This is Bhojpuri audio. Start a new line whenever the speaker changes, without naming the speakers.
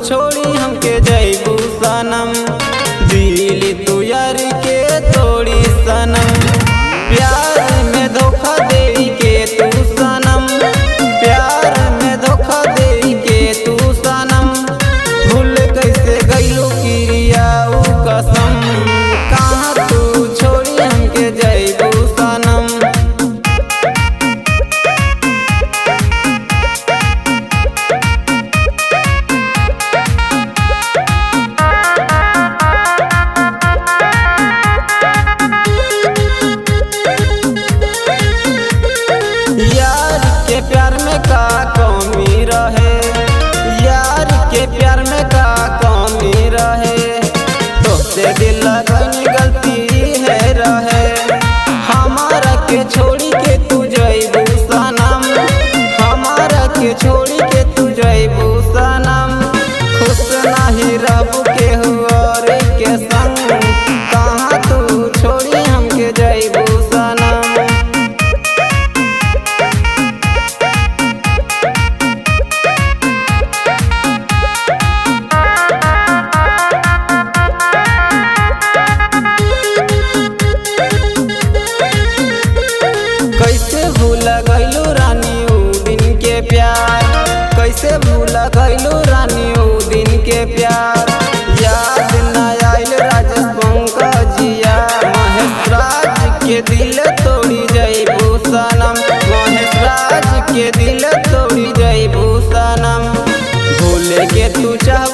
छोड़ी हमके जइबू सनम, दिल तू यार के तोड़ी सनम। प्यार में धोखा दे के तू सनम, प्यार में धोखा दे के तू सनम। भूल कैसे गइलू किरिया ऊ कसम, कहाँ तू छोड़ी हमके जइबू सनम। यार के प्यार में का कमी रहे, यार के प्यार में का कमी रहे। तोसे दिल लगनी गलती है रहे, हमारा के छोड़ी के तू जइबू सनम, हमारा के छोड़ी के तू जइबू सनम। खुश नहीं रहबू केहू और के संग, कहाँ तू छोड़ी हमके जइबू सनम। कैसे भूल गइलू रानी ऊ दिन के प्यार, कैसे भूल गइलू रानी ऊ दिन के प्यार। याद न आइल राजेश पंकजिया, महेश राज के दिल तोड़ी जइबू सनम, महेश राज के दिल तोड़ी जइबू सनम। भूले के तू चाह